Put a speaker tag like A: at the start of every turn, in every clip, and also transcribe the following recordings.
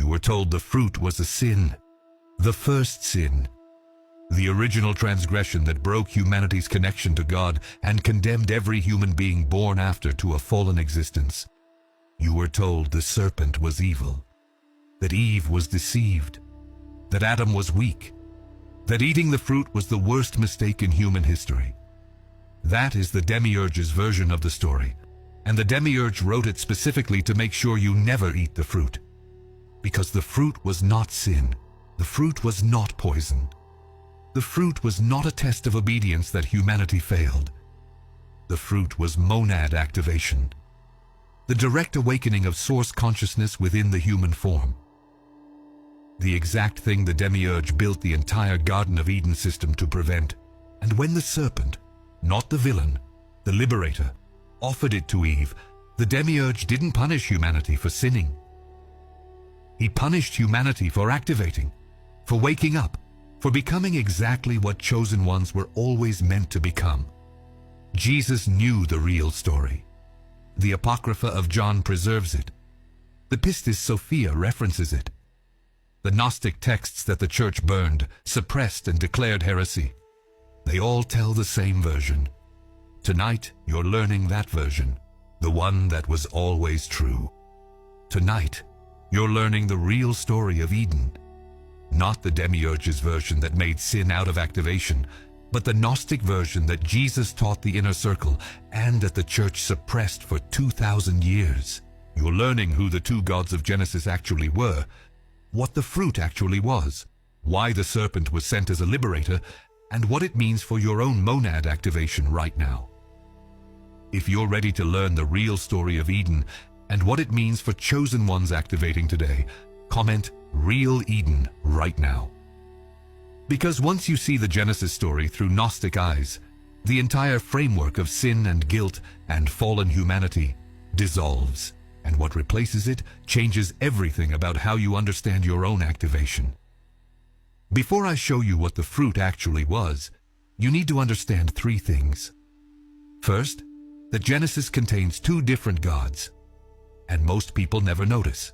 A: You were told the fruit was a sin, the first sin, the original transgression that broke humanity's connection to God and condemned every human being born after to a fallen existence. You were told the serpent was evil, that Eve was deceived, that Adam was weak, that eating the fruit was the worst mistake in human history. That is the Demiurge's version of the story, and the Demiurge wrote it specifically to make sure you never eat the fruit. Because the fruit was not sin, the fruit was not poison. The fruit was not a test of obedience that humanity failed. The fruit was monad activation, the direct awakening of source consciousness within the human form. The exact thing the Demiurge built the entire Garden of Eden system to prevent. And when the serpent, not the villain, the liberator, offered it to Eve, the Demiurge didn't punish humanity for sinning. He punished humanity for activating, for waking up, for becoming exactly what chosen ones were always meant to become. Jesus knew the real story. The Apocrypha of John preserves it. The Pistis Sophia references it. The Gnostic texts that the Church burned, suppressed, and declared heresy, they all tell the same version. Tonight, you're learning that version, the one that was always true. Tonight, you're learning the real story of Eden. Not the Demiurge's version that made sin out of activation, but the Gnostic version that Jesus taught the inner circle and that the Church suppressed for 2,000 years. You're learning who the two gods of Genesis actually were, what the fruit actually was, why the serpent was sent as a liberator, and what it means for your own monad activation right now. If you're ready to learn the real story of Eden and what it means for chosen ones activating today, comment Real Eden right now. Because once you see the Genesis story through Gnostic eyes, the entire framework of sin and guilt and fallen humanity dissolves, and what replaces it changes everything about how you understand your own activation. Before I show you what the fruit actually was, you need to understand three things. First, that Genesis contains two different gods, and most people never notice.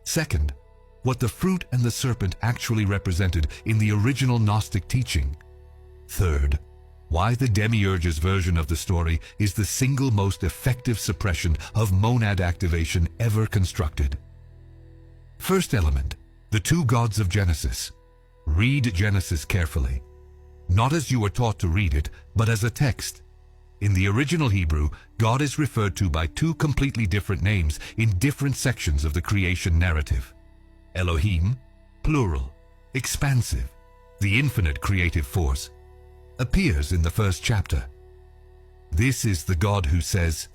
A: Second, what the fruit and the serpent actually represented in the original Gnostic teaching. Third, why the Demiurge's version of the story is the single most effective suppression of monad activation ever constructed. First element, the two gods of Genesis. Read Genesis carefully, not as you were taught to read it, but as a text. In the original Hebrew, God is referred to by two completely different names in different sections of the creation narrative. Elohim, plural, expansive, the infinite creative force, appears in the first chapter. This is the God who says,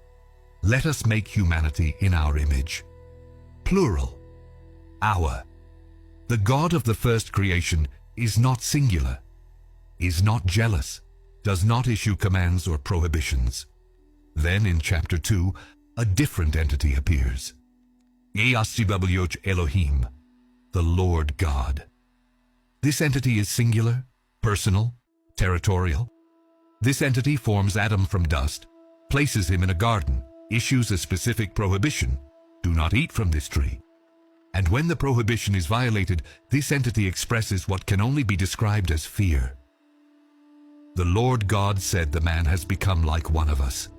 A: "Let us make humanity in our image." Plural, our. The God of the first creation is not singular, is not jealous, does not issue commands or prohibitions. Then in chapter 2, a different entity appears. Elohim, the Lord God. This entity is singular, personal, territorial. This entity forms Adam from dust, places him in a garden, issues a specific prohibition, do not eat from this tree. And when the prohibition is violated, this entity expresses what can only be described as fear. The Lord God said the man has become like one of us,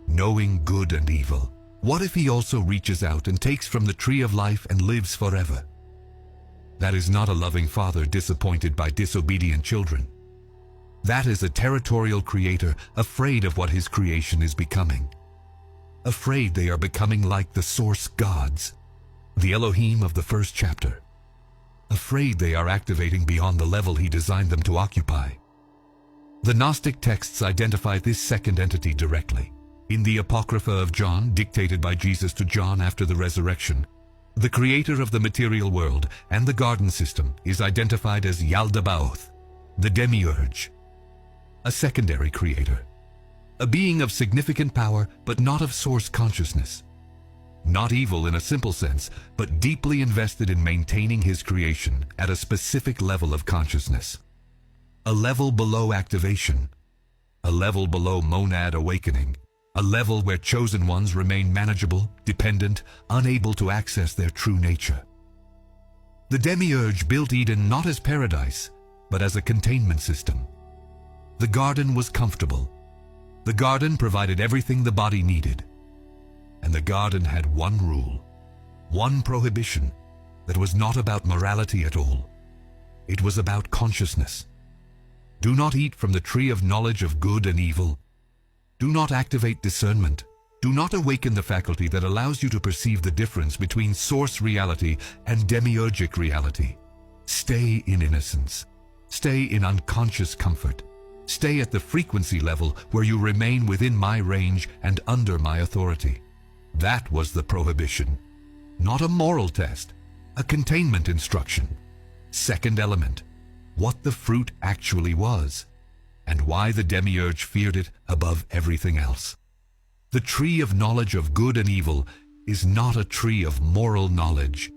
A: knowing good and evil. What if he also reaches out and takes from the tree of life and lives forever? That is not a loving father disappointed by disobedient children. That is a territorial creator afraid of what his creation is becoming. Afraid they are becoming like the source gods, the Elohim of the first chapter. Afraid they are activating beyond the level he designed them to occupy. The Gnostic texts identify this second entity directly. In the Apocrypha of John, dictated by Jesus to John after the resurrection, the creator of the material world and the garden system is identified as Yaldabaoth, the Demiurge, a secondary creator, a being of significant power but not of source consciousness. Not evil in a simple sense, but deeply invested in maintaining his creation at a specific level of consciousness. A level below activation, a level below monad awakening, a level where chosen ones remain manageable, dependent, unable to access their true nature. The demiurge built Eden not as paradise, but as a containment system. The garden was comfortable. The garden provided everything the body needed. And the garden had one rule, one prohibition that was not about morality at all. It was about consciousness. Do not eat from the tree of knowledge of good and evil. Do not activate discernment. Do not awaken the faculty that allows you to perceive the difference between source reality and demiurgic reality. Stay in innocence. Stay in unconscious comfort. Stay at the frequency level where you remain within my range and under my authority. That was the prohibition. Not a moral test, a containment instruction. Second element, what the fruit actually was, and why the demiurge feared it above everything else. The tree of knowledge of good and evil is not a tree of moral knowledge.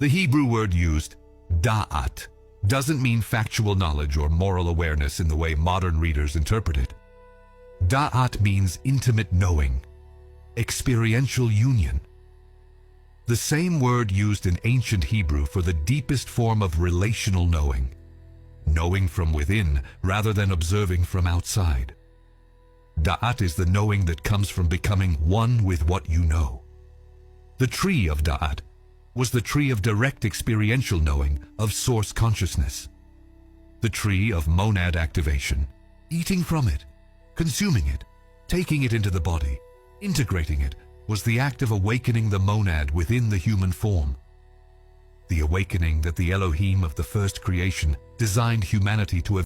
A: The Hebrew word used, da'at, doesn't mean factual knowledge or moral awareness in the way modern readers interpret it. Da'at means intimate knowing, experiential union. The same word used in ancient Hebrew for the deepest form of relational knowing, knowing from within rather than observing from outside. Da'at is the knowing that comes from becoming one with what you know. The tree of Da'at was the tree of direct experiential knowing of source consciousness. The tree of monad activation, eating from it, consuming it, taking it into the body, integrating it, was the act of awakening the monad within the human form. The awakening that the Elohim of the first creation designed humanity to